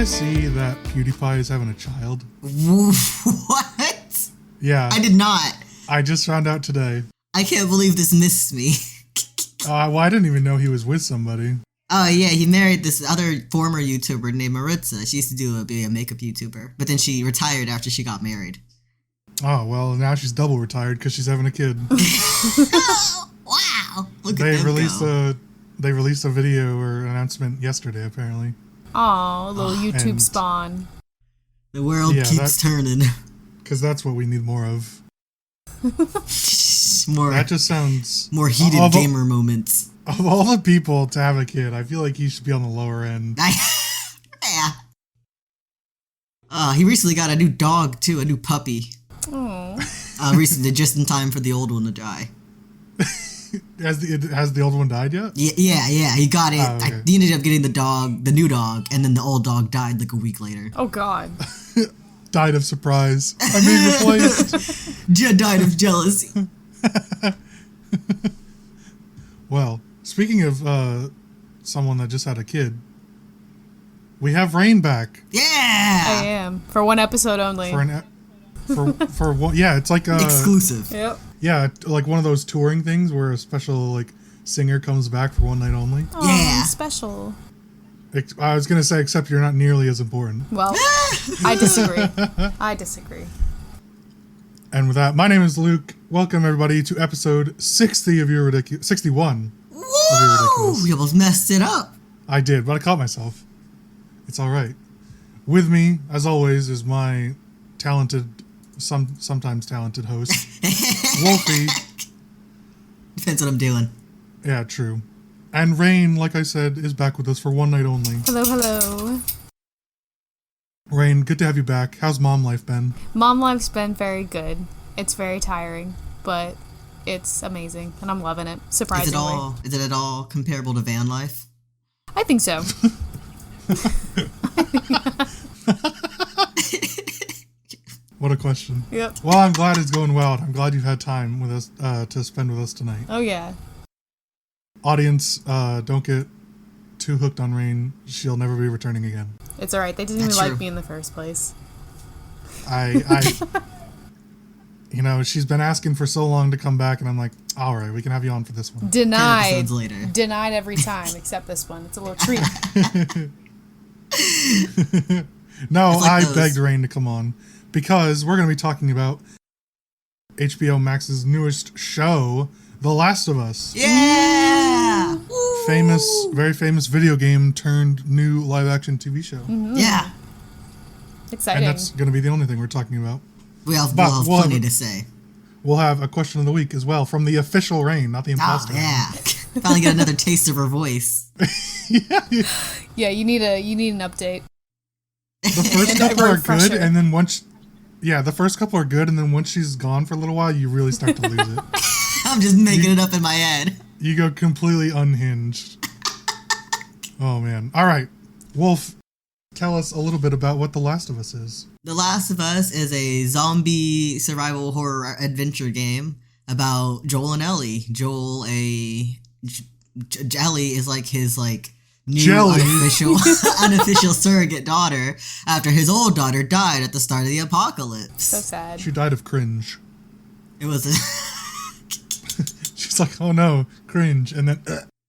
guys see that PewDiePie is having a child? What? Yeah. I did not. I just found out today. I can't believe this missed me. Well, I didn't even know he was with somebody. Oh, yeah, he married this other former YouTuber named Maritza. She used to be a makeup YouTuber, but then she retired after she got married. Oh, well, now she's double retired because she's having a kid. Wow. Look They at them released go. They released a video or announcement yesterday, apparently. Aw, little YouTube and- spawn. The world keeps turning. Because that's what we need more of. More, That just sounds... more heated gamer moments. Of all the people to have a kid, I feel like he should be on the lower end. Yeah. He recently got a new dog, too, a new puppy. Oh. Recently, just in time for the old one to die. Has the old one died yet? Yeah, he got it. Oh, okay. He ended up getting the new dog, and then the old dog died like a week later. Oh God. Died of surprise. I'm being replaced. Died of jealousy. Well, speaking of someone that just had a kid, we have Rain back. Yeah! I am. For one episode only. For what? Yeah, it's like exclusive. Yep. Yeah, like one of those touring things where a special like singer comes back for one night only. Oh, Yeah. Special. I was gonna say, except you're not nearly as important. Well, I disagree. And with that, my name is Luke. Welcome everybody to episode 60 of Your Ridiculous. 61 of Your Ridiculous. We almost messed it up. I did, but I caught myself. It's all right. With me, as always, is my talented, sometimes talented host, Wolfie. Depends what I'm doing. Yeah, true. And Rain, like I said, is back with us for one night only. Hello. Rain, good to have you back. How's mom life been? Mom life's been very good. It's very tiring, but it's amazing, and I'm loving it. Surprisingly. Is it at all comparable to van life? I think so. What a question. Yep. Well, I'm glad it's going well. I'm glad you've had time with us to spend with us tonight. Oh yeah. Audience, don't get too hooked on Rain. She'll never be returning again. It's alright. They didn't That's even true. like me in the first place. You know, she's been asking for so long to come back, and I'm like, all right, we can have you on for this one. 10 Denied. episodes later. Denied every time, except this one. It's a little treat. No, It's like I those. begged Rain to come on because we're going to be talking about HBO Max's newest show, The Last of Us. Yeah! Very famous video game turned new live-action TV show. Yeah. Exciting. And that's going to be the only thing we're talking about. We'll have we'll plenty have- to say. We'll have a question of the week as well from the official Rain, not the Oh, imposter. yeah. Finally get another taste of her voice. Yeah, you need an update. The first And a couple are refresher. good, and then the first couple are good, and then once she's gone for a little while, you really start to lose it. I'm just making it up in my head. You go completely unhinged. Oh man! All right, Wolf, tell us a little bit about what The Last of Us is. The Last of Us is a zombie survival horror adventure game about Joel and Ellie. Ellie is like his new Jelly. unofficial surrogate daughter after his old daughter died at the start of the apocalypse. So sad. She died of cringe. It was She's like, oh no, cringe, and then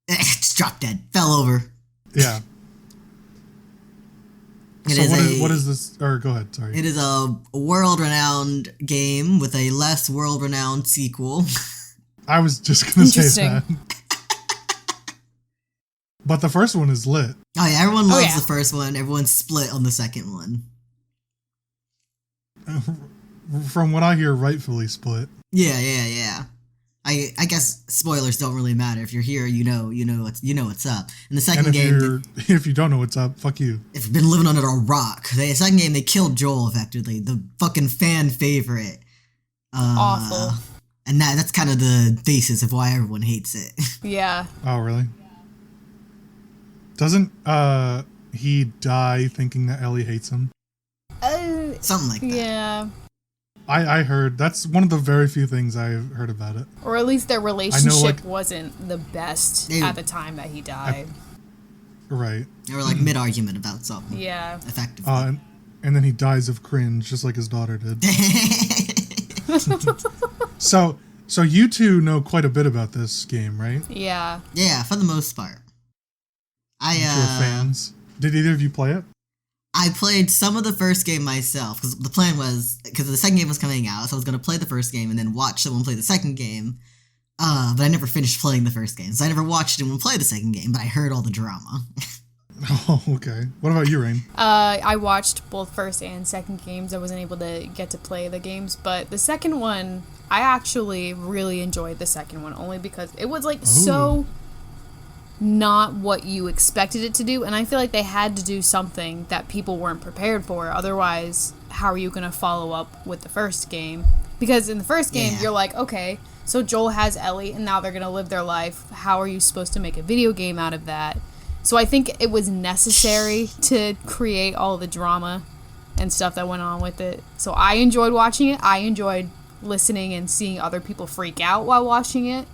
just dropped dead, fell over. yeah. It So is what is this? Or go ahead. Sorry. It is a world-renowned game with a less world-renowned sequel. I was just gonna say Interesting. that. But the first one is lit. Oh yeah, everyone loves yeah. the first one. Everyone's split on the second one. From what I hear, rightfully split. Yeah. I guess spoilers don't really matter. If you're here, you know what's up. In the second And game, if you don't know what's up, fuck you. if you've been living under a rock, the second game they killed Joel effectively, the fucking fan favorite. Awful. And that's kind of the basis of why everyone hates it. Yeah. Oh, really? Doesn't he die thinking that Ellie hates him? Something like that. Yeah. I heard that's one of the very few things I've heard about it. Or at least their relationship like- wasn't the best They- at the time that he died. Right. They were like mid-argument about something. Yeah. Effectively. And then he dies of cringe, just like his daughter did. So you two know quite a bit about this game, right? Yeah. Yeah, for the most part. I'm sure fans. Did either of you play it? I played some of the first game myself, because the plan was, because the second game was coming out, so I was going to play the first game and then watch someone play the second game, but I never finished playing the first game, so I never watched anyone play the second game, but I heard all the drama. Oh, okay. What about you, Rain? I watched both first and second games. I wasn't able to get to play the games, but the second one, I actually really enjoyed the second one, only because it was like so not what you expected it to do, and I feel like they had to do something that people weren't prepared for. Otherwise, how are you going to follow up with the first game? Because in the first game, you're like, okay, so Joel has Ellie, and now they're going to live their life. How are you supposed to make a video game out of that? So I think it was necessary to create all the drama and stuff that went on with it. So I enjoyed watching it. I enjoyed listening and seeing other people freak out while watching it,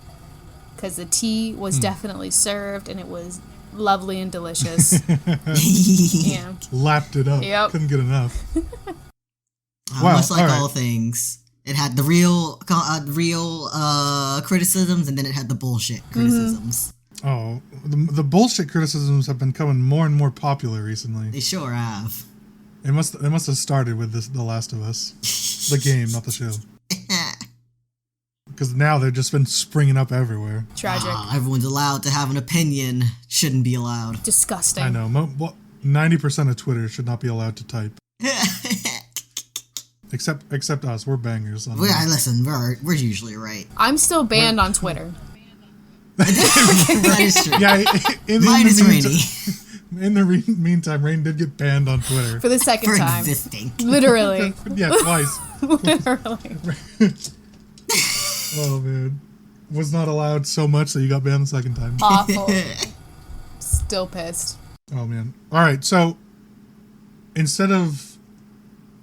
because the tea was definitely served, and it was lovely and delicious. Yeah. Lapped it up. Yep. Couldn't get enough. Much like all things, it had the real criticisms, and then it had the bullshit criticisms. Oh, the bullshit criticisms have been coming more and more popular recently. They sure have. It must have started with The Last of Us, the game, not the show. Because now they've just been springing up everywhere. Tragic. Everyone's allowed to have an opinion. Shouldn't be allowed. Disgusting. I know. 90% of Twitter should not be allowed to type. Except us. We're bangers. Listen, we're usually right. I'm still banned on Twitter. That is true. Yeah, Minus Rainie. In the meantime, Rain did get banned on Twitter. For the second time. Existing. Literally. Yeah, twice. Literally. Oh, man. Was not allowed so much that you got banned the second time. Awful. Still pissed. Oh, man. All right, so instead of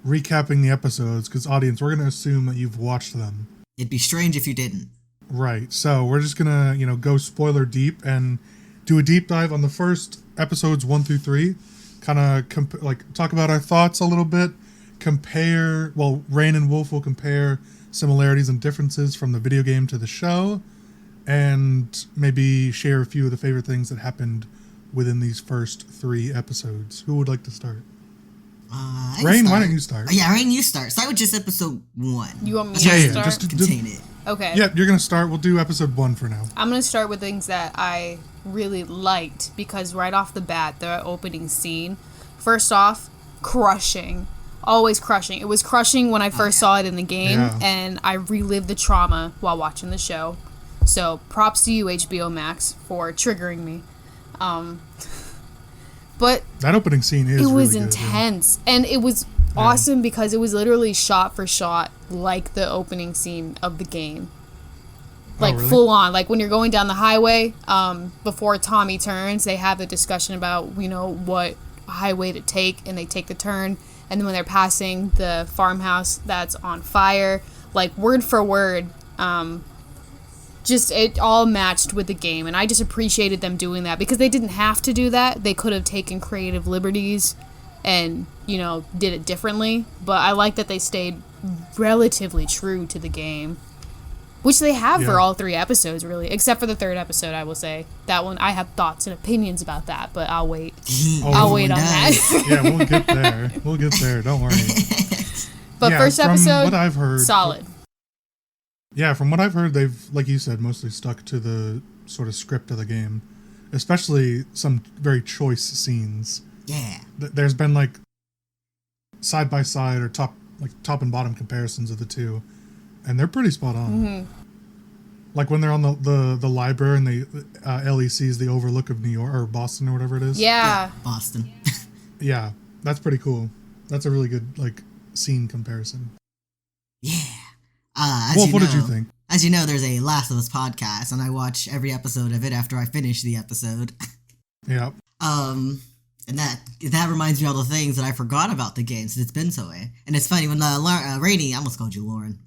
recapping the episodes, because audience, we're going to assume that you've watched them. It'd be strange if you didn't. Right, so we're just going to, go spoiler deep and do a deep dive on the first episodes 1 through 3. Kind of talk about our thoughts a little bit. Rain and Wolf will compare similarities and differences from the video game to the show, and maybe share a few of the favorite things that happened within these first 3 episodes. Who would like to start? Rain, why don't you start? Yeah, Rain, you start. Start with just episode 1. You want me to start? Just contain it. Okay. Yeah, you're going to start. We'll do episode 1 for now. I'm going to start with things that I really liked, because right off the bat, the opening scene, first off, crushing. Always crushing. It was crushing when I first saw it in the game, and I relived the trauma while watching the show. So props to you, HBO Max, for triggering me. But that opening scene is was really intense, and it was awesome because it was literally shot for shot like the opening scene of the game. Like, really? Full on. Like, when you're going down the highway, before Tommy turns, they have a discussion about, what highway to take, and they take the turn. And then when they're passing the farmhouse that's on fire, like, word for word, just it all matched with the game. And I just appreciated them doing that, because they didn't have to do that. They could have taken creative liberties and, did it differently. But I like that they stayed relatively true to the game. Which they have for all 3 episodes, really. Except for the 3rd episode, I will say. That one, I have thoughts and opinions about that, but I'll wait. I'll wait on that. Yeah, we'll get there. We'll get there. Don't worry. But first episode, what I've heard, solid. Yeah, from what I've heard, they've, like you said, mostly stuck to the sort of script of the game. Especially some very choice scenes. Yeah. There's been, side by side or top and bottom comparisons of the two. And they're pretty spot on. Mm-hmm. Like when they're on the library and Ellie sees the overlook of New York or Boston or whatever it is. Yeah. Boston. Yeah, that's pretty cool. That's a really good scene comparison. Yeah. Wolf, what did you think? As you know, there's a Last of Us podcast, and I watch every episode of it after I finish the episode. Yeah. And that reminds me of all the things that I forgot about the game since it's been so way. And it's funny when Rainie, I almost called you Lauren.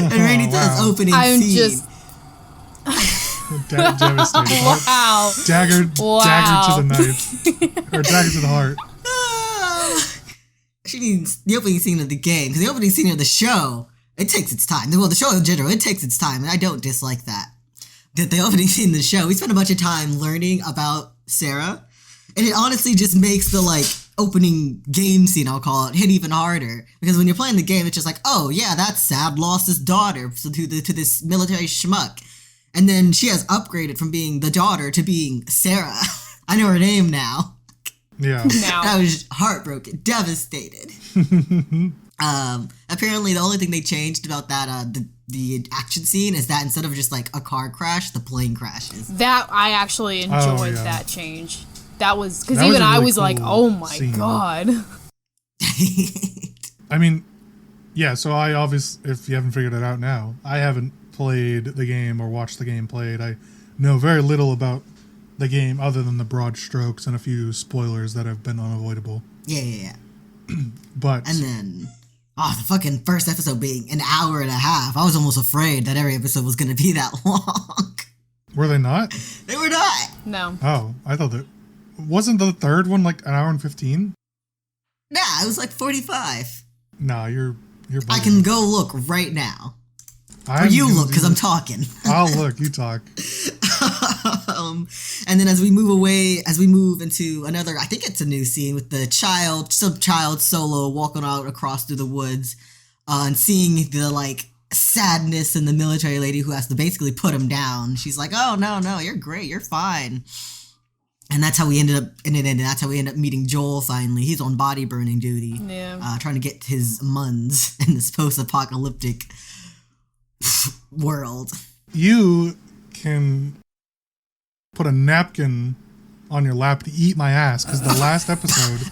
And Rainie does opening scene. Devastated. Wow. Dagger Wow. to the knife. Or dagger to the heart. She means the opening scene of the game, because the opening scene of the show, it takes its time. Well, the show in general, it takes its time, and I don't dislike that. The opening scene of the show, we spent a bunch of time learning about Sarah, and it honestly just makes the, like, opening game scene, I'll call it, hit even harder. Because when you're playing the game, it's just like, oh, yeah, that's sad, lost his daughter to this military schmuck. And then she has upgraded from being the daughter to being Sarah. I know her name now. Yeah. I was heartbroken, devastated. Apparently the only thing they changed about that, the action scene is that instead of just like a car crash, the plane crashes. That, I actually enjoyed that change. That was, because even I was like, oh my god. I mean, yeah, so I obviously, if you haven't figured it out now, I haven't played the game or watched the game played. I know very little about the game other than the broad strokes and a few spoilers that have been unavoidable. Yeah. But and then, the fucking first episode being an hour and a half. I was almost afraid that every episode was going to be that long. Were they not? They were not. No. Oh, I thought that. Wasn't the third one like an hour and 15? Nah, it was like 45. Nah, you're bugging. I can go look right now. Or you look, because I'm talking. I'll look, you talk. And then as we move into another, I think it's a new scene with the child solo walking out across through the woods, and seeing the, like, sadness in the military lady who has to basically put him down. She's like, oh, no, you're great, you're fine. And that's how we ended up meeting Joel finally. He's on body burning duty. Yeah. Trying to get his muns in this post-apocalyptic world. You can put a napkin on your lap to eat my ass, because the last episode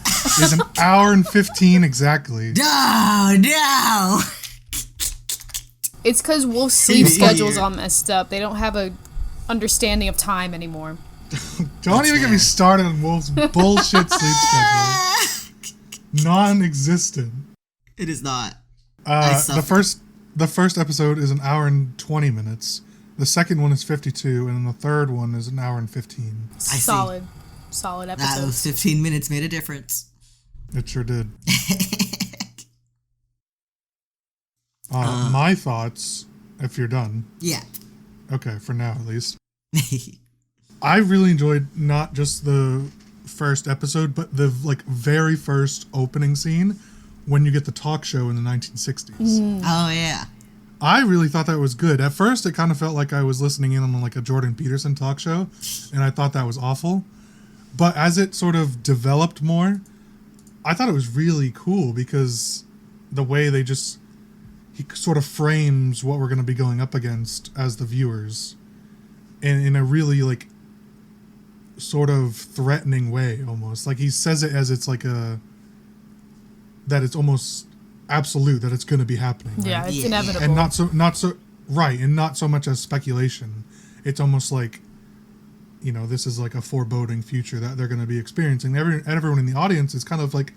is an hour and 15 exactly. No! It's because Wolf's sleep schedule's all messed up. They don't have a understanding of time anymore. Don't even get me started on Wolf's bullshit sleep schedule. Non-existent. It is not. The first episode is an hour and 20 minutes. The second one is 52, and then the third one is an hour and 15. Solid episode. Those 15 minutes made a difference. It sure did. My thoughts, if you're done. Yeah. Okay, for now at least. I really enjoyed not just the first episode, but the very first opening scene when you get the talk show in the 1960s. Oh, yeah. I really thought that was good. At first, it kind of felt like I was listening in on like a Jordan Peterson talk show, and I thought that was awful. But as it sort of developed more, I thought it was really cool because the way he sort of frames what we're going to be going up against as the viewers, and in a really like sort of threatening way almost. Like he says it as it's like that it's almost absolute that it's going to be happening. Right? Yeah, it's inevitable. And not so right, and not so much as speculation. It's almost like, this is like a foreboding future that they're going to be experiencing. Everyone in the audience is kind of like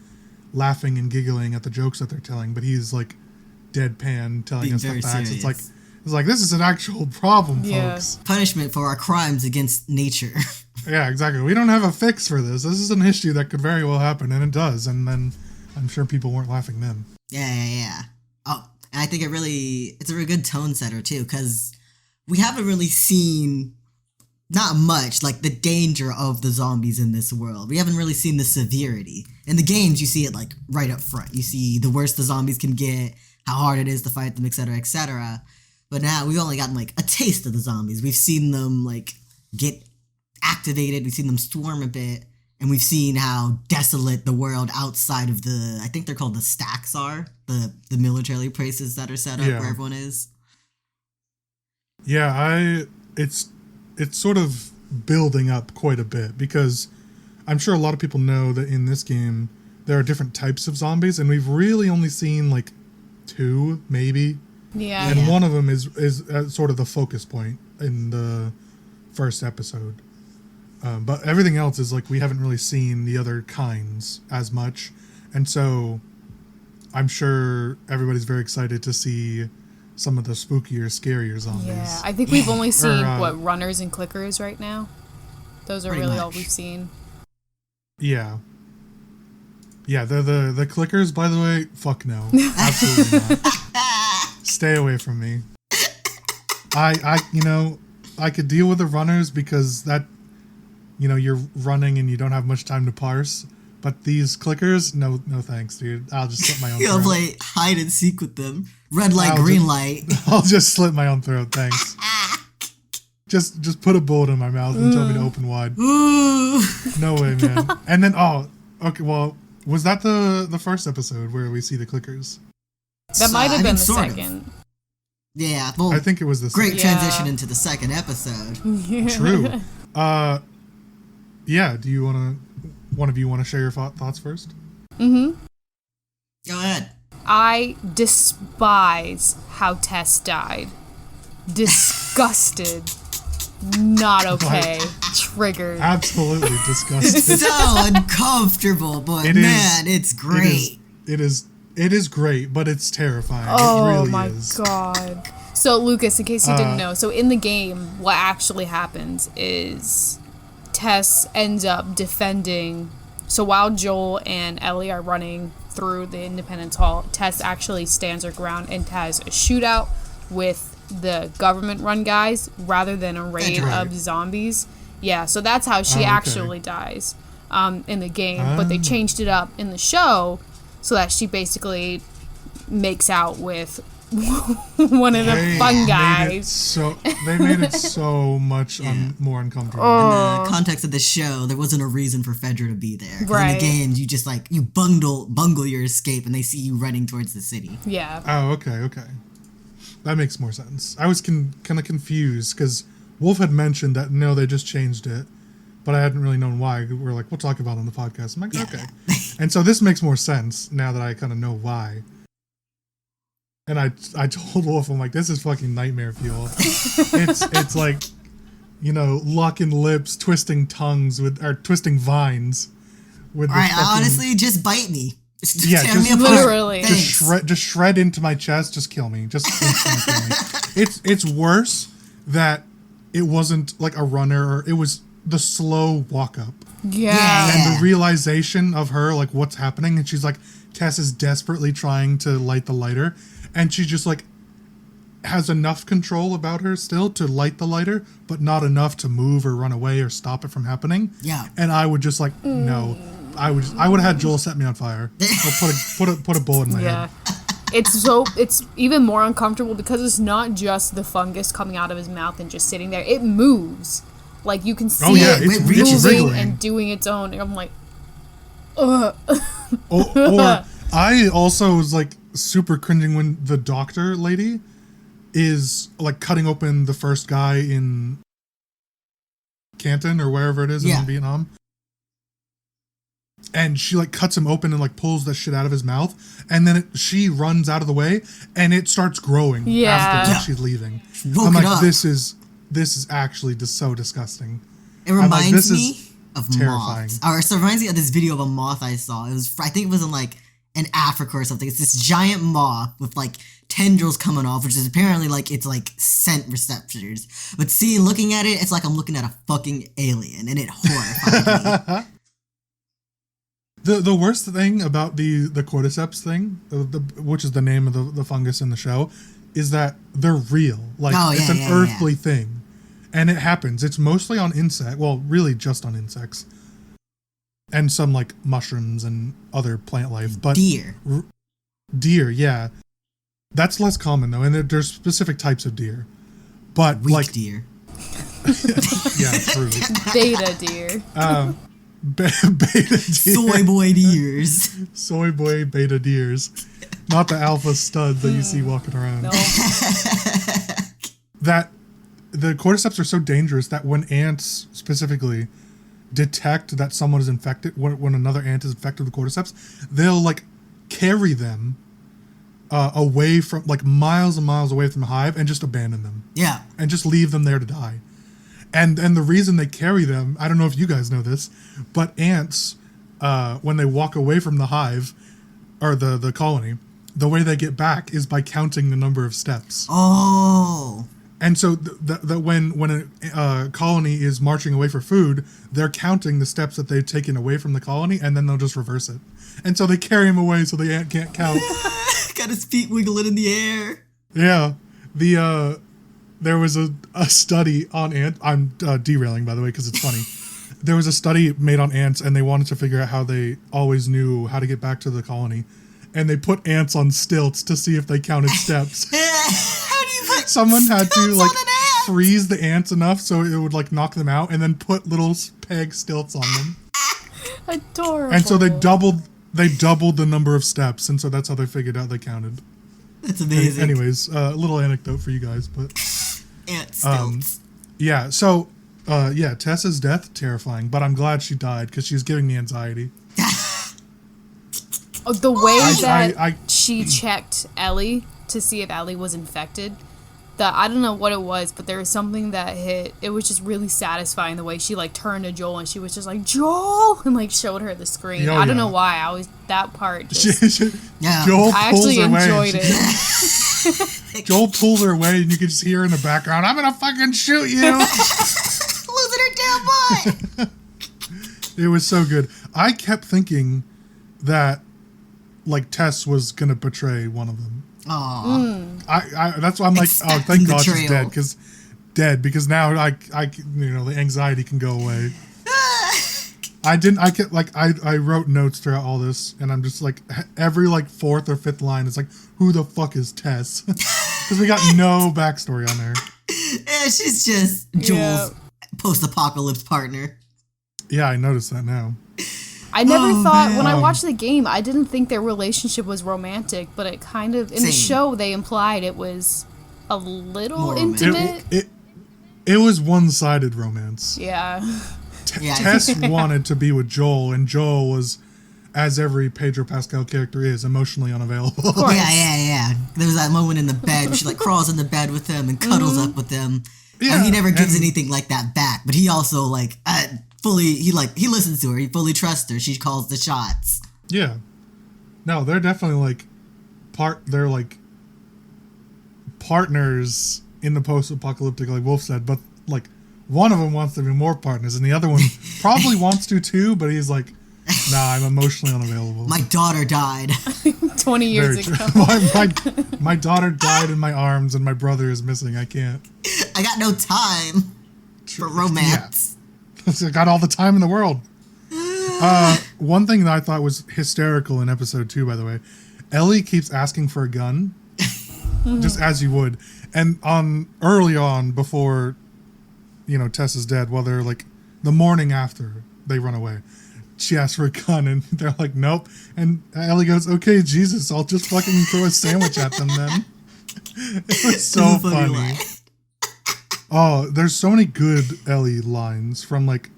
laughing and giggling at the jokes that they're telling, but he's like deadpan telling us the facts. It's like this is an actual problem, folks. Punishment for our crimes against nature. Yeah, exactly. We don't have a fix for this. This is an issue that could very well happen, and it does. And then I'm sure people weren't laughing then. Yeah. Oh, and I think it's a really good tone setter too, because we haven't really seen not much like the danger of the zombies in this world. We haven't really seen the severity. In the games, you see it like right up front. You see the worst the zombies can get, how hard it is to fight them, etc., etc. But now we've only gotten like a taste of the zombies. We've seen them like get activated. We've seen them swarm a bit. And we've seen how desolate the world outside of I think they're called the stacks are, the military places that are set up where everyone is. Yeah, it's sort of building up quite a bit, because I'm sure a lot of people know that in this game there are different types of zombies, and we've really only seen like 2, maybe. Yeah. And one of them is sort of the focus point in the first episode. But everything else is like we haven't really seen the other kinds as much. And so I'm sure everybody's very excited to see some of the spookier, scarier zombies. Yeah, I think we've only seen Or, runners and clickers right now. Those are Pretty really all much. we've seen. Yeah. Yeah, the clickers, by the way, fuck no. Absolutely not. Stay away from me. I could deal with the runners because that, you're running and you don't have much time to parse. But these clickers, no thanks, dude. I'll just slit my own You'll throat. play hide and seek with them. Red light, green light. I'll just slit my own throat, thanks. Just put a bullet in my mouth and tell me to open wide. Ooh. No way, man. And then, okay, well, was that the first episode where we see the clickers? That might have been the sort of. second. Yeah, well, I think it was the great second. transition into the second episode. True. Yeah, do you one of you want to share your thoughts first? Go ahead. I despise how Tess died. Disgusted. Not okay. Triggered. Absolutely disgusting. So uncomfortable, but it's great. It is great, but it's terrifying. Oh it really my is. god. So Lucas, in case you didn't know, so in the game, what actually happens is Tess ends up defending. So while Joel and Ellie are running through the Independence Hall, Tess actually stands her ground and has a shootout with the government-run guys rather than a raid of zombies. Yeah, so that's how she actually dies in the game. But they changed it up in the show so that she basically makes out with one of the fun guys. They made it so much more uncomfortable. In the context of the show, there wasn't a reason for Fedra to be there. 'Cause in the games, you just you bungle your escape, and they see you running towards the city. Yeah. Oh, okay. That makes more sense. I was kind of confused because Wolf had mentioned that no, they just changed it, but I hadn't really known why. We're like, we'll talk about it on the podcast. I'm like, okay. And so this makes more sense now that I kind of know why. And I told Wolf, I'm like, this is fucking nightmare fuel. it's like, locking lips, twisting tongues twisting vines. With All right, honestly, just bite me. Yeah, tear me apart. Literally. Just shred into my chest. Just kill me. Just instantly kill me. It's worse that it wasn't like a runner. Or it was the slow walk up. Yeah. And the realization of her, like, what's happening. And she's like, Tess is desperately trying to light the lighter. And she just, like, has enough control about her still to light the lighter, but not enough to move or run away or stop it from happening. Yeah. And I would just, like, no. I would have had Joel set me on fire. Or put a bullet in my head. It's even more uncomfortable because it's not just the fungus coming out of his mouth and just sitting there. It moves. Like, you can see it's moving wriggling and doing its own. And I'm like, ugh. Or I also was like super cringing when the doctor lady is like cutting open the first guy in Canton or wherever it is in Vietnam. And she like cuts him open and like pulls the shit out of his mouth, and then she runs out of the way, and it starts growing after she's leaving. I'm like, this is actually just so disgusting. It reminds me of terrifying. moths. Or so it reminds me of this video of a moth I saw. I think it was in Africa or something. It's this giant moth with like tendrils coming off, which is apparently it's like scent receptors. But looking at it, it's like I'm looking at a fucking alien, and it horrified me. The worst thing about the cordyceps thing, which is the name of the fungus in the show, is that they're real. It's an earthly thing. And it happens. It's mostly on insects. Well, really just on insects. And some like mushrooms and other plant life. But Deer, yeah. That's less common though. And there's specific types of deer. But Weak deer. Yeah, true. Beta deer. Beta deer. Soy boy deers. Soy boy beta deers. Not the alpha studs that you see walking around. No. That the cordyceps are so dangerous that when ants specifically detect that someone is infected, when another ant is infected with cordyceps, they'll like carry them away from miles and miles away from the hive and just abandon them. Yeah. And just leave them there to die. And the reason they carry them, I don't know if you guys know this, but ants, when they walk away from the hive or the colony, the way they get back is by counting the number of steps. Oh. And so when a colony is marching away for food, they're counting the steps that they've taken away from the colony, and then they'll just reverse it. And so they carry him away so the ant can't count. Got his feet wiggling in the air. Yeah. There was a study on ants. I'm derailing, by the way, because it's funny. There was a study made on ants, and they wanted to figure out how they always knew how to get back to the colony. And they put ants on stilts to see if they counted steps. How do you put Someone had to stilts like on an ant? freeze the ants enough so it would like knock them out, and then put little peg stilts on them. Adorable. And so they doubled the number of steps, and so that's how they figured out they counted. That's amazing. Anyways, a little anecdote for you guys, but Ant stilts. yeah. So Tessa's death, terrifying, but I'm glad she died because she's giving me anxiety. The way that I she checked Ellie to see if Ellie was infected, that I don't know what it was, but there was something that hit. It was just really satisfying the way she like turned to Joel and she was just like, Joel, and like showed her the screen. I don't know why. That part just, Yeah. Joel I pulls actually her away. enjoyed it. Joel pulls her away, and you can just hear her in the background, "I'm gonna fucking shoot you." Losing her damn mind. It was so good. I kept thinking that like Tess was gonna betray one of them. Aww. I that's why I'm like, oh, Expecting thank God she's betrayal. dead because now I the anxiety can go away. I wrote notes throughout all this, and I'm just like, every like fourth or fifth line is like, who the fuck is Tess? Because we got no backstory on her. Yeah, she's just Joel's post-apocalypse partner. Yeah, I noticed that now. I never thought, man. when I watched the game, I didn't think their relationship was romantic, but it kind of, in the Same. show, they implied it was a little More romantic. intimate. It was one-sided romance. Yeah. Yeah. Tess wanted to be with Joel, and Joel was, as every Pedro Pascal character is, emotionally unavailable. course. Yeah. There was that moment in the bed where she like crawls in the bed with him and cuddles up with him. Yeah, And he never gives and- anything like that back, but he also like he listens to her. He fully trusts her. She calls the shots. Yeah. No, they're definitely like they're like partners in the post-apocalyptic, like Wolf said, but like one of them wants to be more partners and the other one probably wants to too, but he's like, nah, I'm emotionally unavailable. My daughter died. 20 years Very ago. true. my daughter died in my arms and my brother is missing. I can't. I got no time for romance. I got all the time in the world. One thing that I thought was hysterical in episode 2, by the way, Ellie keeps asking for a gun, just as you would. And early on, before, Tess is dead, well, they're like the morning after they run away, she asks for a gun, and they're like, nope. And Ellie goes, okay, Jesus, I'll just fucking throw a sandwich at them then. It was so funny. line. Oh, there's so many good Ellie lines from like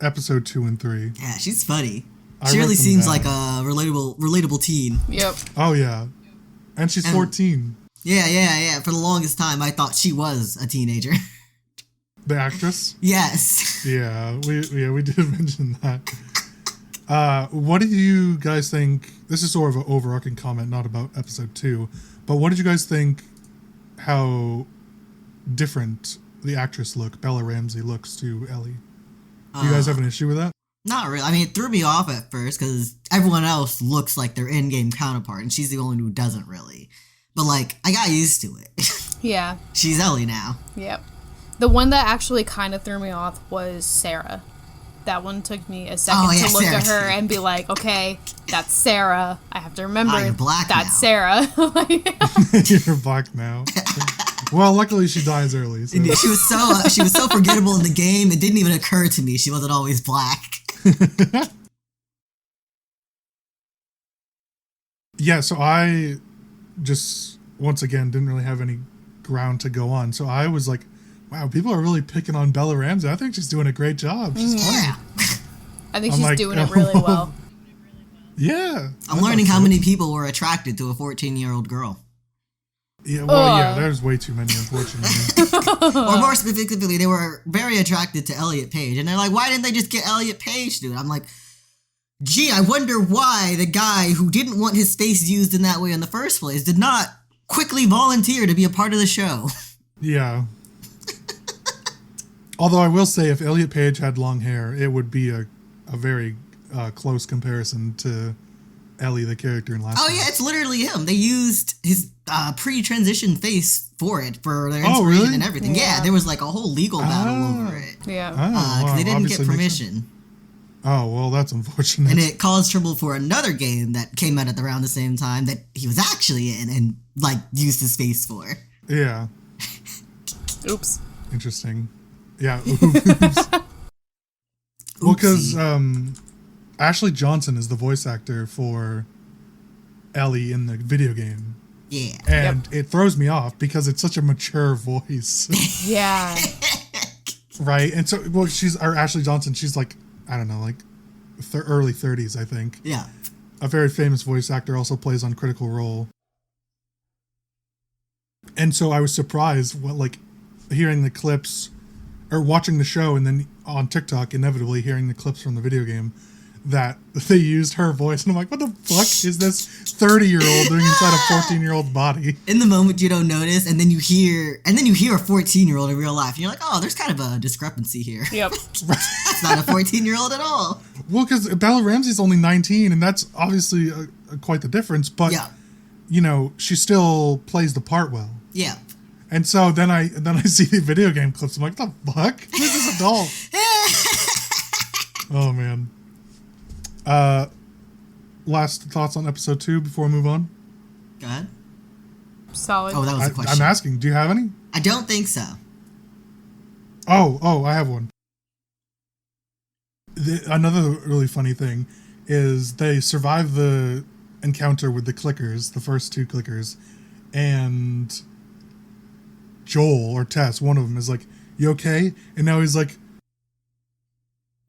episode 2 and 3. Yeah, she's funny. I She wrote really them seems down. like a relatable teen. Yep. Oh yeah, and she's 14. Yeah. For the longest time, I thought she was a teenager. The actress. Yes. Yeah, we did mention that. What did you guys think? This is sort of an overarching comment, not about episode 2, but what did you guys think? How different the actress Bella Ramsey looks to Ellie? Do you guys have an issue with that? Not really. I mean, it threw me off at first because everyone else looks like their in-game counterpart, and she's the only one who doesn't really. But like, I got used to it. Yeah. She's Ellie now. Yep. The one that actually kind of threw me off was Sarah. That one took me a second to look at her and be like, okay, that's Sarah. I have to remember you're black that's now. Sarah. You're black now. Well, luckily she dies early. So. She was so forgettable in the game. It didn't even occur to me she wasn't always black. Yeah, so I just once again didn't really have any ground to go on. So I was like, wow, people are really picking on Bella Ramsey. I think she's doing a great job. She's funny. Yeah. I think I'm she's like, doing it really well. Yeah. I'm learning how many people were attracted to a 14-year-old girl. Yeah, well, yeah, there's way too many, unfortunately. Or more specifically, they were very attracted to Elliot Page. And they're like, why didn't they just get Elliot Page, dude? I'm like, gee, I wonder why the guy who didn't want his face used in that way in the first place did not quickly volunteer to be a part of the show. Yeah. Although I will say, if Elliot Page had long hair, it would be a very close comparison to Ellie, the character in Last Oh Night. yeah, it's literally him. They used his pre-transition face for it, for their Oh, inspiration really? and everything. Yeah, there was like a whole legal battle over it. Yeah. Because they didn't get obviously makes sense. permission. Oh, well, that's unfortunate. And it caused trouble for another game that came out at around the same time that he was actually in and, like, used his face for. Yeah. Oops. Interesting. Yeah. Oops. Well, because Ashley Johnson is the voice actor for Ellie in the video game. Yeah. And it throws me off because it's such a mature voice. Yeah. Right? And so, well, Ashley Johnson, she's like, I don't know, like early 30s, I think. Yeah. A very famous voice actor, also plays on Critical Role. And so I was surprised, like, hearing the clips, or watching the show, and then on TikTok, inevitably hearing the clips from the video game, that they used her voice. And I'm like, what the fuck is this 30-year-old doing inside a 14-year-old body? In the moment, you don't notice, and then you hear a 14-year-old in real life, and you're like, oh, there's kind of a discrepancy here. Yep. It's not a 14-year-old at all. Well, because Bella Ramsey's only 19, and that's obviously quite the difference. But, Yeah. you know, she still plays the part well. Yeah. And so then I see the video game clips. I'm like, what the fuck? Who's this adult? Oh, man. Last thoughts on episode 2 before we move on? Go ahead. Solid. Oh, that was a question. I'm asking, do you have any? I don't think so. Oh, I have one. Another really funny thing is they survive the encounter with the clickers, the first 2 clickers, and Joel or Tess, one of them, is like, you okay? And now he's like,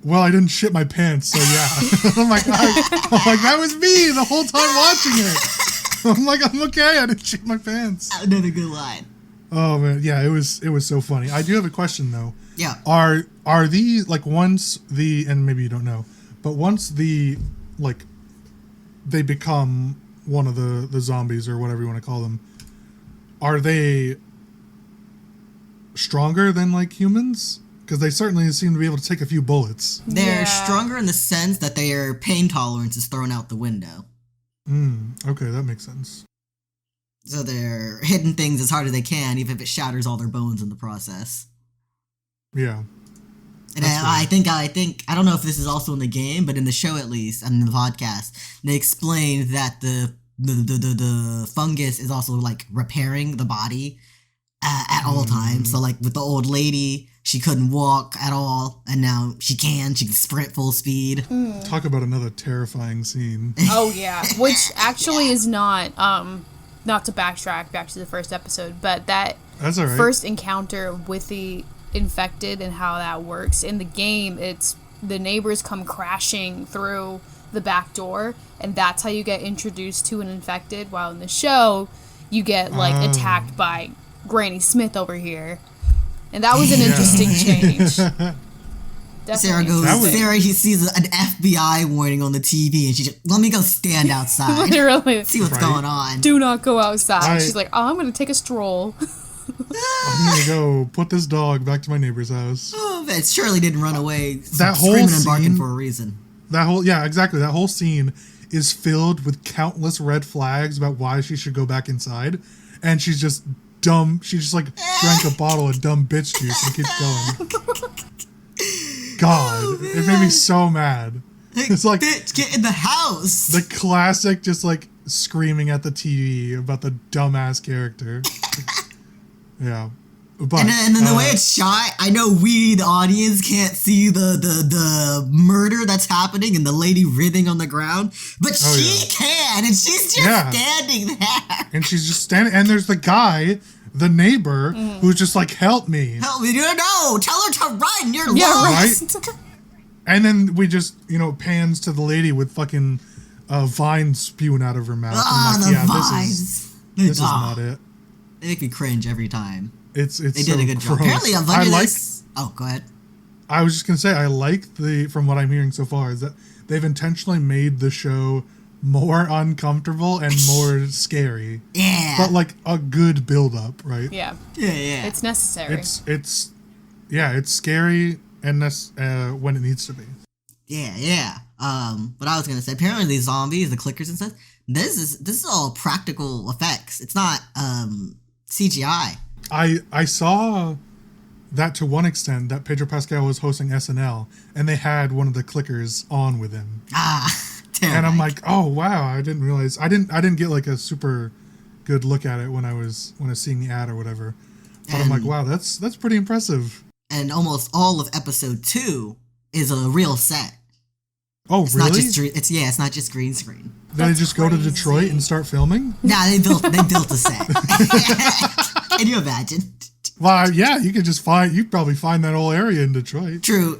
well, I didn't shit my pants, so yeah. I'm like, that was me the whole time watching it. I'm like, I'm okay, I didn't shit my pants. Another good line. Oh man, yeah, it was so funny. I do have a question though. Yeah. Are these, like, once and maybe you don't know, but once they become one of the zombies or whatever you want to call them, are they stronger than, like, humans? Because they certainly seem to be able to take a few bullets. They're stronger in the sense that their pain tolerance is thrown out the window. Okay, that makes sense. So they're hitting things as hard as they can, even if it shatters all their bones in the process. Yeah. And I think, I don't know if this is also in the game, but in the show at least, and in the podcast, they explained that the fungus is also, like, repairing the body at all times. So, like, with the old lady, she couldn't walk at all, and now she can sprint full speed. Talk about another terrifying scene. Oh yeah, which actually is not to backtrack back to the first episode, but that's all right. First encounter with the infected and how that works in the game, it's the neighbors come crashing through the back door, and that's how you get introduced to an infected, while in the show you get, like, attacked by Granny Smith over here. And that was an interesting change. Sarah he sees an FBI warning on the TV, and she's just, let me go stand outside. Literally. See what's going on. Do not go outside. She's like, oh, I'm going to take a stroll. I'm going to go put this dog back to my neighbor's house. Oh, it surely didn't run away That whole screaming scene, and barking for a reason. Exactly. That whole scene is filled with countless red flags about why she should go back inside. And she's just dumb. She just, like, drank a bottle of dumb bitch juice and keeps going. God, it made me so mad. It's like, bitch, get in the house. The classic, just, like, screaming at the TV about the dumbass character. Yeah. But, and then the way it's shot, I know we, the audience, can't see the murder that's happening and the lady writhing on the ground, but she can, and she's just standing there. And she's just standing, and there's the guy, the neighbor, who's just like, help me. Help me, no, tell her to run, you're lost. Right? And then we just, pans to the lady with fucking vines spewing out of her mouth. I'm like, vines. This is not it. They make me cringe every time. They did a good job. Apparently, oh, go ahead. I was just gonna say, I like from what I'm hearing so far, is that they've intentionally made the show more uncomfortable and more scary. Yeah. But like a good build up, right? Yeah. Yeah. It's necessary. It's scary and when it needs to be. Yeah. What I was gonna say, apparently these zombies, the clickers and stuff, this is all practical effects. It's not CGI. I saw that to one extent, that Pedro Pascal was hosting SNL and they had one of the clickers on with him. Terrible. And I'm like, oh wow, I didn't realize. I didn't get like a super good look at it when I was seeing the ad or whatever. But I'm like, wow, that's pretty impressive. And almost all of episode 2 is a real set. Oh, It's really? not just it's not just green screen. Then they just go to crazy. Detroit and start filming? Nah, they built a set. Can you imagine? Well, yeah, you'd probably find that whole area in Detroit. True.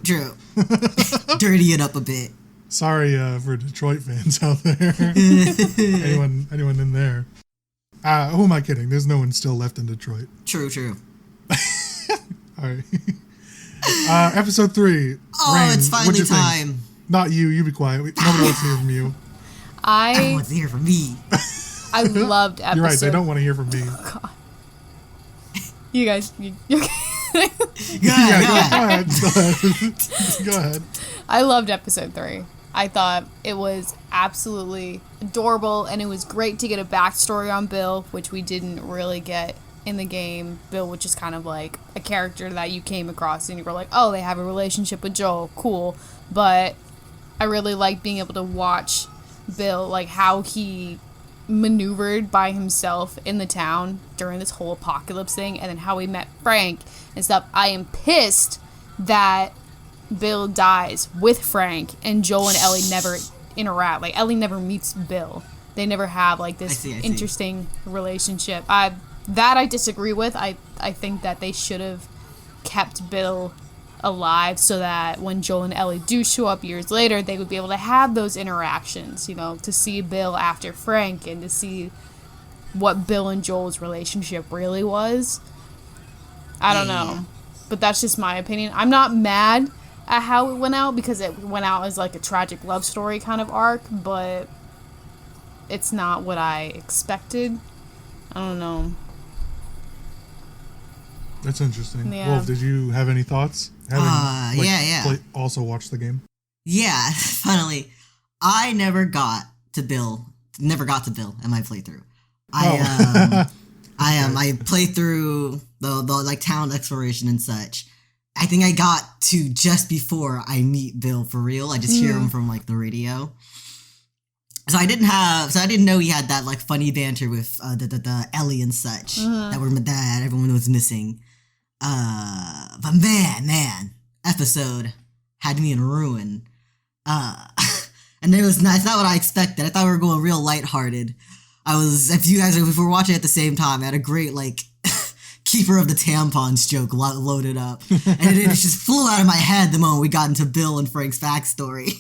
Dirty it up a bit. Sorry for Detroit fans out there. anyone in there? Who am I kidding? There's no one still left in Detroit. True. All right. Episode 3. Oh, Rain, it's what'd finally you think? time. Not you. You be quiet. Nobody wants to hear from you. Everyone wants to hear from me. I loved episode. You're right. They don't want to hear from me. God. You guys, you're Go ahead. Go ahead. I loved episode 3. I thought it was absolutely adorable, and it was great to get a backstory on Bill, which we didn't really get in the game. Bill was just kind of like a character that you came across, and you were like, oh, they have a relationship with Joel. Cool. But I really liked being able to watch Bill, like how he maneuvered by himself in the town during this whole apocalypse thing, and then how he met Frank and stuff. I am pissed that Bill dies with Frank and Joel and Ellie never interact. Like, Ellie never meets Bill. They never have like this I see. interesting relationship. I disagree with. I think that they should have kept Bill alive so that when Joel and Ellie do show up years later, they would be able to have those interactions, to see Bill after Frank and to see what Bill and Joel's relationship really was. I don't know. But that's just my opinion. I'm not mad at how it went out because it went out as like a tragic love story kind of arc, but it's not what I expected. I don't know. That's interesting. Yeah. Wolf, did you have any thoughts? Also watched the game? Yeah, finally. I never got to Bill in my playthrough. I played through the like town exploration and such. I think I got to just before I meet Bill for real. I just hear him from like the radio. So I didn't know he had that like funny banter with the Ellie and such that everyone was missing. But man, episode had me in ruin. And it's not what I expected. I thought we were going real lighthearted. If we were watching at the same time, I had a great like keeper of the tampons joke loaded up, and it just flew out of my head the moment we got into Bill and Frank's backstory.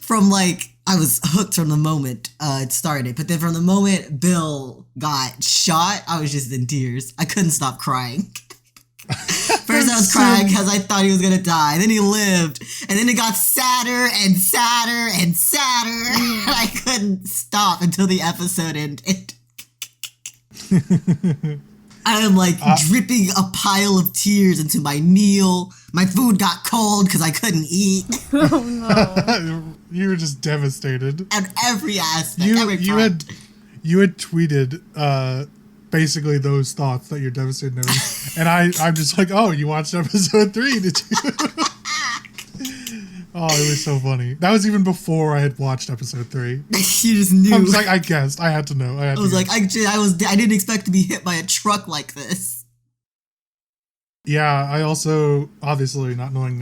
From like, I was hooked from the moment it started, but then from the moment Bill got shot, I was just in tears. I couldn't stop crying. First I was crying because I thought he was gonna die, then he lived, and then it got sadder and sadder and sadder, and I couldn't stop until the episode ended. I am like dripping a pile of tears into my meal. My food got cold because I couldn't eat. Oh no. You were just devastated. At every aspect. You had tweeted basically those thoughts that you're devastated and everything. And I'm just like, oh, you watched episode 3, did you? Oh, it was so funny. That was even before I had watched episode 3. You just knew. I was like, I guessed. I had to know. I didn't expect to be hit by a truck like this. Yeah, I also, obviously, not knowing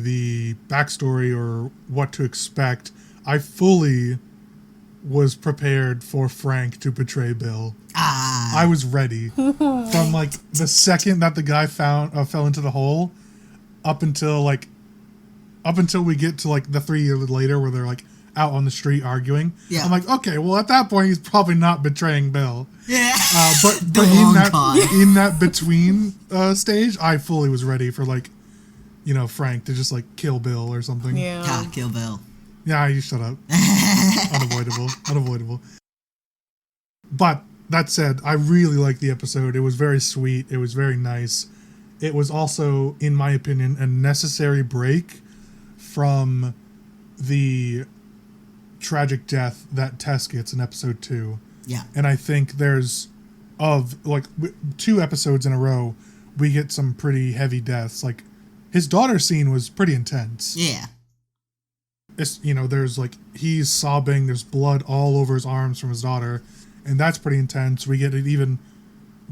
the backstory or what to expect, I fully was prepared for Frank to betray Bill. I was ready. From like the second that the guy fell into the hole up until we get to like the 3 years later where they're like out on the street arguing. Yeah. I'm like, okay, well at that point he's probably not betraying Bill. Yeah. But in that between stage, I fully was ready for like Frank to just like kill Bill or something. Yeah. Kill Bill. Yeah, you shut up. Unavoidable. But that said, I really liked the episode. It was very sweet. It was very nice. It was also, in my opinion, a necessary break from the tragic death that Tess gets in episode 2. Yeah. And I think there's, of like 2 episodes in a row, we get some pretty heavy deaths. Like, his daughter scene was pretty intense. Yeah. It's, there's like, he's sobbing, there's blood all over his arms from his daughter, and that's pretty intense. We get an even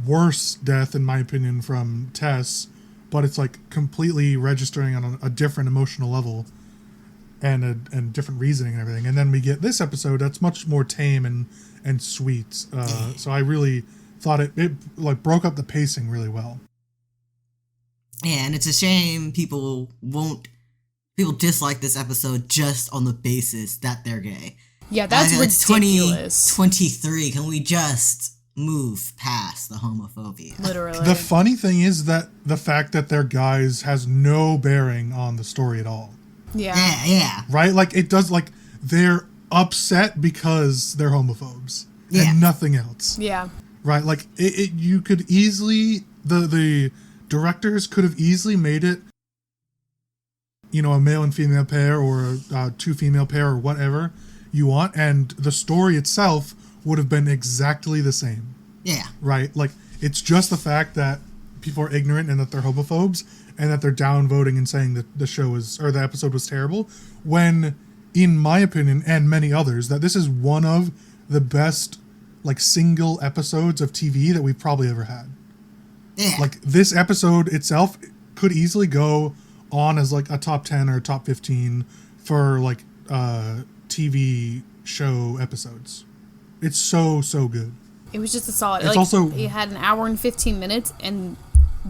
worse death, in my opinion, from Tess, but it's like completely registering on a different emotional level and different reasoning and everything. And then we get this episode that's much more tame and sweet. So I really thought it like broke up the pacing really well. Yeah, and it's a shame people dislike this episode just on the basis that they're gay. Yeah, that's ridiculous. 2023. Can we just move past the homophobia? Literally. The funny thing is that the fact that they're guys has no bearing on the story at all. Yeah. Right? Like, it does, like, they're upset because they're homophobes. Yeah. And nothing else. Yeah. Right? Like, you could easily, the directors could have easily made it, a male and female pair or a 2 female pair or whatever you want, and the story itself would have been exactly the same. Yeah. Right? Like, it's just the fact that people are ignorant and that they're homophobes and that they're downvoting and saying that the episode was terrible, when, in my opinion, and many others, that this is one of the best, like, single episodes of TV that we've probably ever had. Yeah. Like, this episode itself could easily go on as, like, a top 10 or a top 15 for, like, TV show episodes. It's so good. It was just a solid. It's also, it had an hour and 15 minutes, and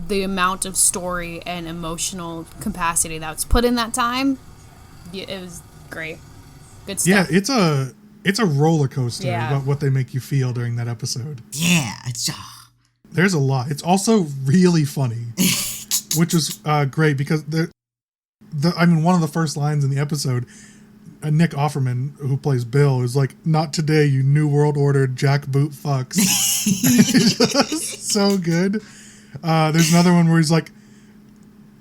the amount of story and emotional capacity that was put in that time, it was great. Good stuff. Yeah, it's a roller coaster about what they make you feel during that episode. Yeah, there's a lot. It's also really funny, which is great because one of the first lines in the episode, Nick Offerman, who plays Bill, is like, "Not today, you New World Order jackboot fucks." So good. There's another one where he's like,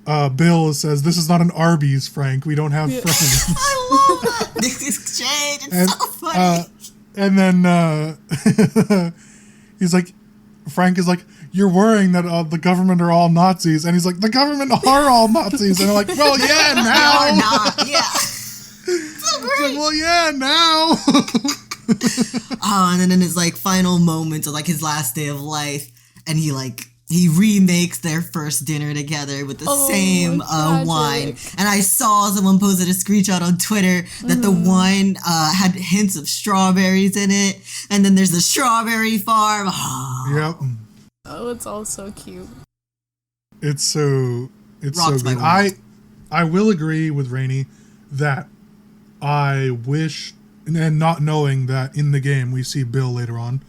Bill says, "This is not an Arby's, Frank. We don't have friends." I love that. This exchange. It's so funny. And then he's like, Frank is like, "You're worrying that the government are all Nazis," and he's like, "The government are all Nazis," and they're like, "Well, yeah, now." They are not. Yeah. So great. Like, well, yeah, now. And then in his like final moments of like his last day of life, and he remakes their first dinner together with the same wine. And I saw someone posted a screenshot on Twitter that the wine had hints of strawberries in it, and then there's the strawberry farm. Yep. Oh, it's all so cute. It's so Rocked good. I will agree with Rainie that I wish, and not knowing that in the game we see Bill later on,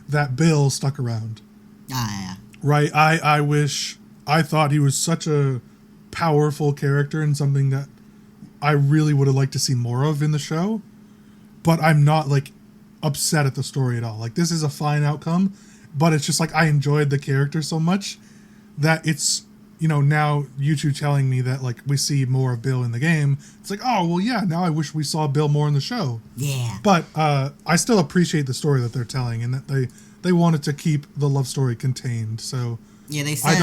that Bill stuck around. Yeah. Right? I thought he was such a powerful character and something that I really would have liked to see more of in the show, but I'm not like upset at the story at all. Like, this is a fine outcome, but it's just like I enjoyed the character so much that it's, now you two telling me that like we see more of Bill in the game, it's like, oh well, yeah, now I wish we saw Bill more in the show. Yeah. But I still appreciate the story that they're telling, and that they wanted to keep the love story contained. So yeah, they said.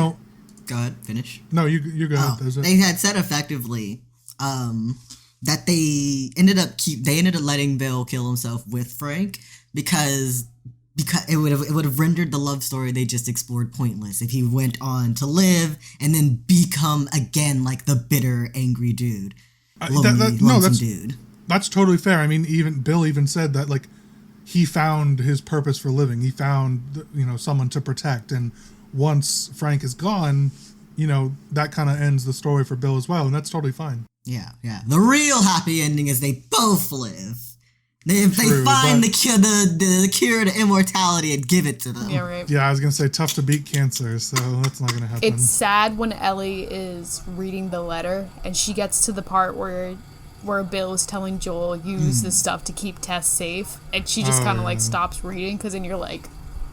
Go ahead, finish. No, you go ahead. They had said effectively that they ended up letting Bill kill himself with Frank because it would have rendered the love story they just explored pointless if he went on to live and then become again like the bitter, angry dude. Dude. That's totally fair. I mean, even Bill even said that like he found his purpose for living. He found someone to protect, and once Frank is gone, that kind of ends the story for Bill as well, and that's totally fine. Yeah. The real happy ending is they both live. If they True, find but- the cure to immortality and give it to them. Yeah, right. Yeah, I was gonna say tough to beat cancer, so that's not gonna happen. It's sad when Ellie is reading the letter and she gets to the part where Bill is telling Joel use this stuff to keep Tess safe, and she just kind of like stops reading because then you're like,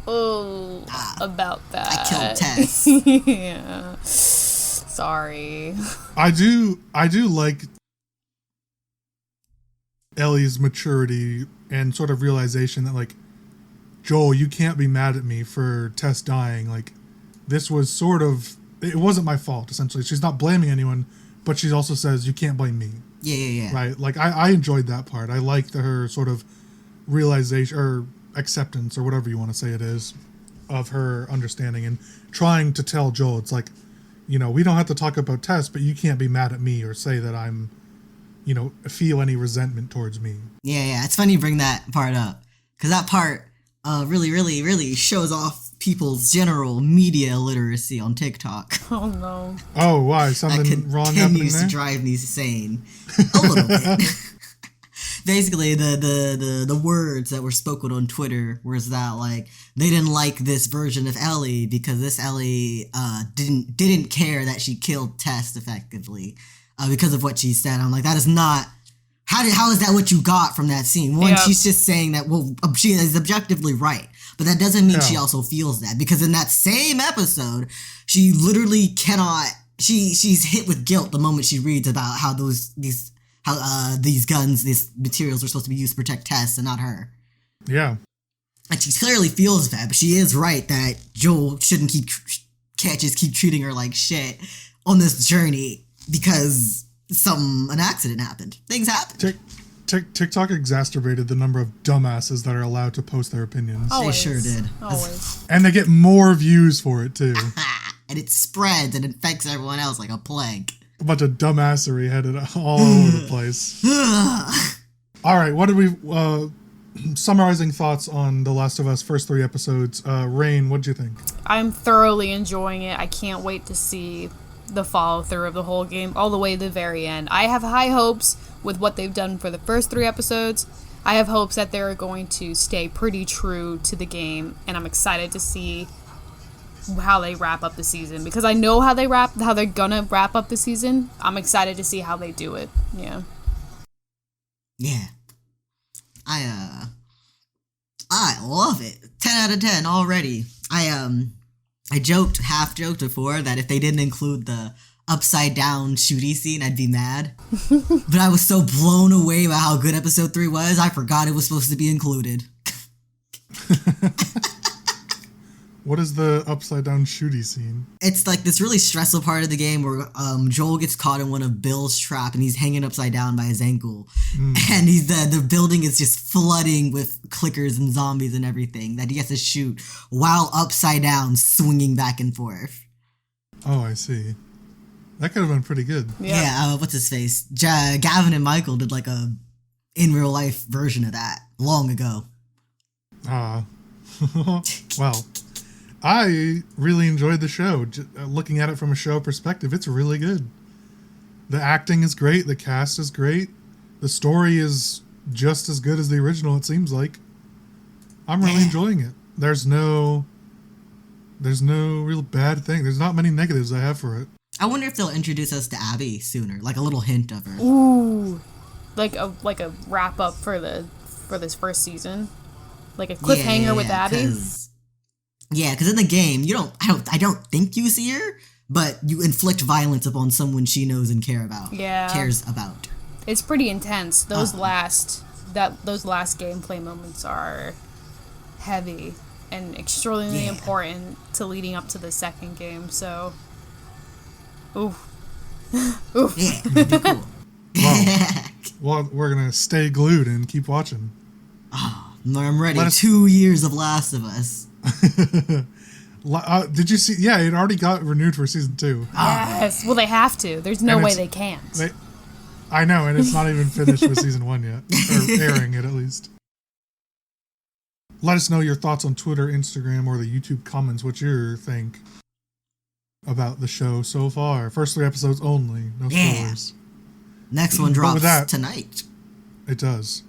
oh, about that. I killed Tess. Yeah. Sorry. I do like Ellie's maturity and sort of realization that, like, Joel, you can't be mad at me for Tess dying. Like, this was sort of, it wasn't my fault, essentially. She's not blaming anyone, but she also says, you can't blame me. Yeah. Right? Like, I enjoyed that part. I liked her sort of realization or acceptance or whatever you want to say it is of her understanding and trying to tell Joel, it's like, you know, we don't have to talk about Tess, but you can't be mad at me or say that I'm, you know, feel any resentment towards me. Yeah. It's funny you bring that part up, because that part really shows off people's general media literacy on TikTok. Oh no. Oh, why? That Something wrong happening continues there? to drive me insane. A little bit. Basically, the words that were spoken on Twitter was that, like, they didn't like this version of Ellie because this Ellie didn't care that she killed Tess effectively because of what she said. I'm like, that is not. How is that what you got from that scene? One, she's just saying that, well, she is objectively right, but that doesn't mean she also feels that, because in that same episode, she literally cannot. She's hit with guilt the moment she reads about how these guns, these materials are supposed to be used to protect Tess and not her. Yeah. And she clearly feels bad, but she is right that Joel shouldn't keep treating her like shit on this journey because an accident happened. Things happen. TikTok exacerbated the number of dumbasses that are allowed to post their opinions. Always. They sure did. Always. And they get more views for it, too. And it spreads and infects everyone else like a plague. A bunch of dumbassery headed all over the place. All right, what did we... summarizing thoughts on The Last of Us first 3 episodes. Rain, what'd you think? I'm thoroughly enjoying it. I can't wait to see the follow through of the whole game all the way to the very end. I have high hopes with what they've done for the first 3 episodes. I have hopes that they're going to stay pretty true to the game, and I'm excited to see how they wrap up the season, because I know how they're gonna wrap up the season. I'm excited to see how they do it. Yeah. I love it. 10 out of 10 already. I half joked before that if they didn't include the upside down shooty scene, I'd be mad. But I was so blown away by how good episode 3 was, I forgot it was supposed to be included. What is the upside down shooty scene? It's like this really stressful part of the game where Joel gets caught in one of Bill's trap and he's hanging upside down by his ankle. And the building is just flooding with clickers and zombies and everything that he has to shoot while upside down, swinging back and forth. Oh, I see. That could have been pretty good. Yeah, what's his face? Gavin and Michael did like a in real life version of that long ago. Well, I really enjoyed the show. Looking at it from a show perspective, it's really good. The acting is great. The cast is great. The story is just as good as the original, it seems like. I'm really enjoying it. There's no real bad thing. There's not many negatives I have for it. I wonder if they'll introduce us to Abby sooner, like a little hint of her. Ooh, like a wrap up for this first season, like a cliffhanger with Abby. Because in the game, I don't think you see her, but you inflict violence upon someone she knows and cares about. It's pretty intense. Those last gameplay moments are heavy and extraordinarily important to leading up to the second game. So, oof. Yeah, it'd be cool. Well, we're gonna stay glued and keep watching. Oh, I'm ready. 2 years of Last of Us. Did you see? Yeah, it already got renewed for season 2. Yes. Well, they have to. There's no way they can't. I know, and it's not even finished with season 1 yet, or airing it at least. Let us know your thoughts on Twitter, Instagram, or the YouTube comments. What you think about the show so far? First 3 episodes only. No spoilers. Next one drops tonight. It does.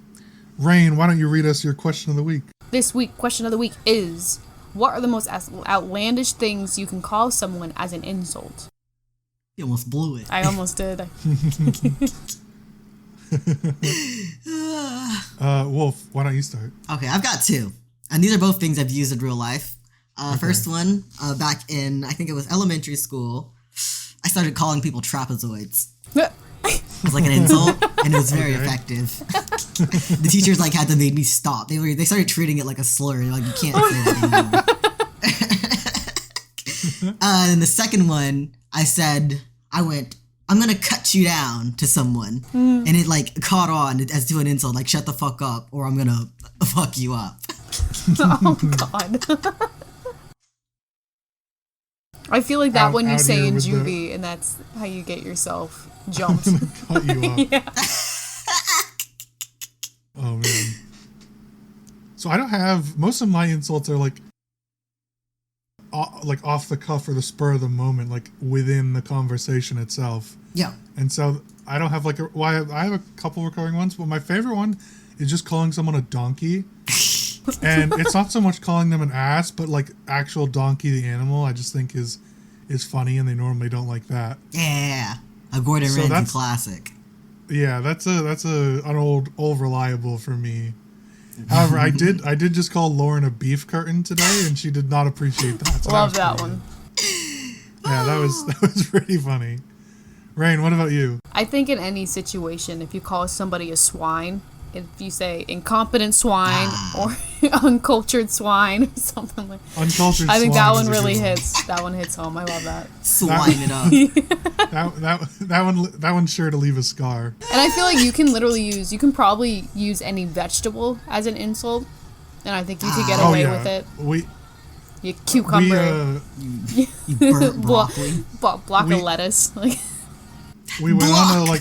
Rain, why don't you read us your question of the week? This week, question of the week is, what are the most outlandish things you can call someone as an insult? You almost blew it. I almost did. Wolf, why don't you start? Okay, I've got two. And these are both things I've used in real life. Okay. First one, back in, I think it was elementary school, I started calling people trapezoids. It was like an insult, and it was very effective. The teachers like had to make me stop. They started treating it like a slur. Like, you can't say that anymore. And the second one, I'm gonna cut you down to someone, and it like caught on as to an insult, like shut the fuck up, or I'm gonna fuck you up. Oh God. I feel like that one you say in juvie, and that's how you get yourself jumped. Cut you up. Yeah. Oh man. So I don't have, most of my insults are like off the cuff or the spur of the moment, like within the conversation itself. Yeah. And so I don't have like I have a couple recurring ones, but my favorite one is just calling someone a donkey. And it's not so much calling them an ass, but like actual donkey the animal, I just think is funny, and they normally don't like that. Yeah. A Gordon Ramsay classic. Yeah, that's an old reliable for me. However, I did just call Lauren a beef curtain today, and she did not appreciate that. So Love that one. Yeah, that was pretty funny. Rain, what about you? I think in any situation, if you call somebody a swine, if you say incompetent swine or uncultured swine or something like that. Uncultured I think swine that one is a really good one. hits. That one hits home. I love that. Swine it up. That one's sure to leave a scar. And I feel like you can probably use any vegetable as an insult, and I think you could get away with it. You cucumber, You burnt broccoli. block of lettuce. Like, we went on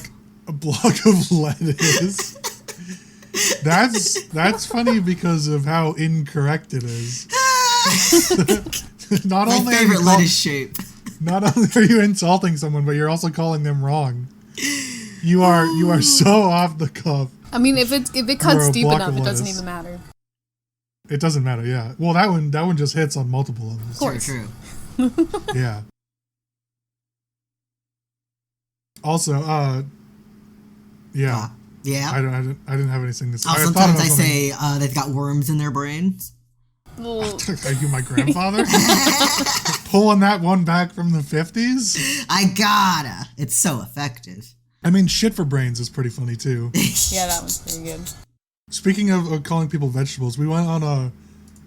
a block of lettuce. That's funny because of how incorrect it is. Not My only favorite lettuce shape. Not only are you insulting someone, but you're also calling them wrong. You are so off the cuff. I mean, if it cuts deep block enough, of it doesn't lettuce. even matter. It doesn't matter, yeah. Well, that one just hits on multiple levels. Of course. True. Yeah. Also, yeah. Yeah. I didn't have anything to say. Sometimes I say they've got worms in their brains. Well, Are you my grandfather? Pulling that one back from the 50s? I gotta. It's so effective. I mean, shit for brains is pretty funny too. yeah, that one's pretty good. Speaking of calling people vegetables, we went on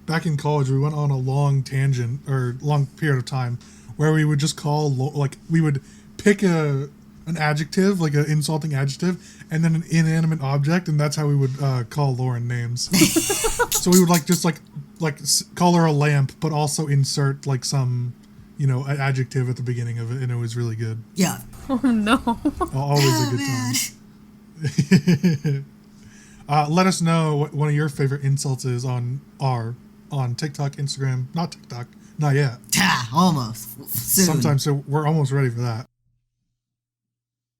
back in college, we went on a long tangent, or long period of time, where we would just call, we would pick an adjective, like an insulting adjective, and then an inanimate object, and that's how we would call Lauren names. So we would call her a lamp, but also insert like some, an adjective at the beginning of it, and it was really good. Yeah. Oh no. Always a good time. Let us know what one of your favorite insults is on TikTok, Instagram, not TikTok, not yet. Almost. Soon. Sometime, so we're almost ready for that.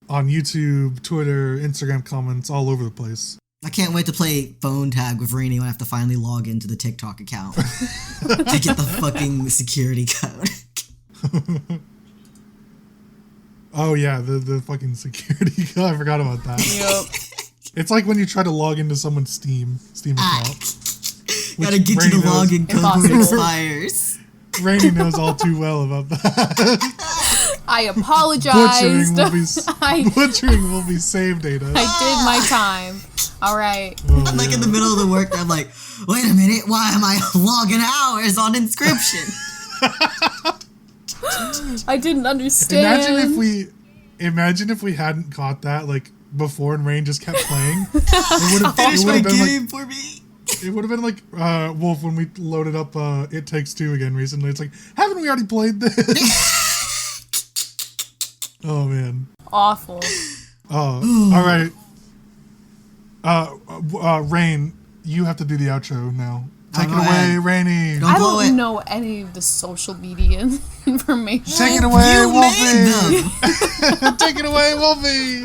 On YouTube, Twitter, Instagram comments, all over the place. I can't wait to play phone tag with Rainie when I have to finally log into the TikTok account to get the fucking security code. Oh yeah, the fucking security code. I forgot about that. Yep. It's like when you try to log into someone's Steam account. Gotta get you the login code when it expires. Rainie knows all too well about that. I apologized. Butchering will be save data. I did my time. All right. I'm like in the middle of the work. I'm like, wait a minute. Why am I logging hours on inscription? I didn't understand. Imagine if we hadn't caught that before and Rain just kept playing. Finish my game for me. It would have been like Wolf when we loaded up It Takes Two again recently. It's like, haven't we already played this? Oh man. Awful. Oh, all right. Rain, you have to do the outro now. Take it away, Rainie. I don't know any of the social media information. Take it away, Wolfie. Take it away, Wolfie.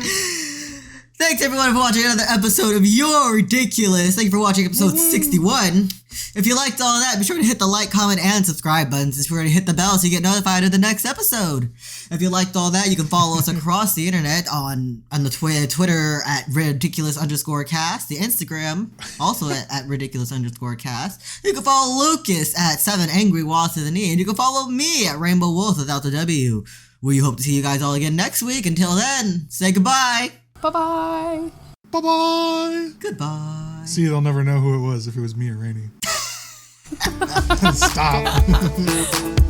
Thanks everyone for watching another episode of You're Ridiculous. Thank you for watching episode 61. If you liked all that, be sure to hit the like, comment, and subscribe buttons. Be sure to hit the bell so you get notified of the next episode. If you liked all that, you can follow us across the internet on the Twitter at ridiculous_cast, the Instagram also at ridiculous_cast. You can follow Lucas at 7angryWatts with an E, and you can follow me at Rainbow Wolf without the W. We hope to see you guys all again next week. Until then, say goodbye. Bye-bye. Bye-bye. Goodbye. See, they'll never know who it was if it was me or Rainie. Stop.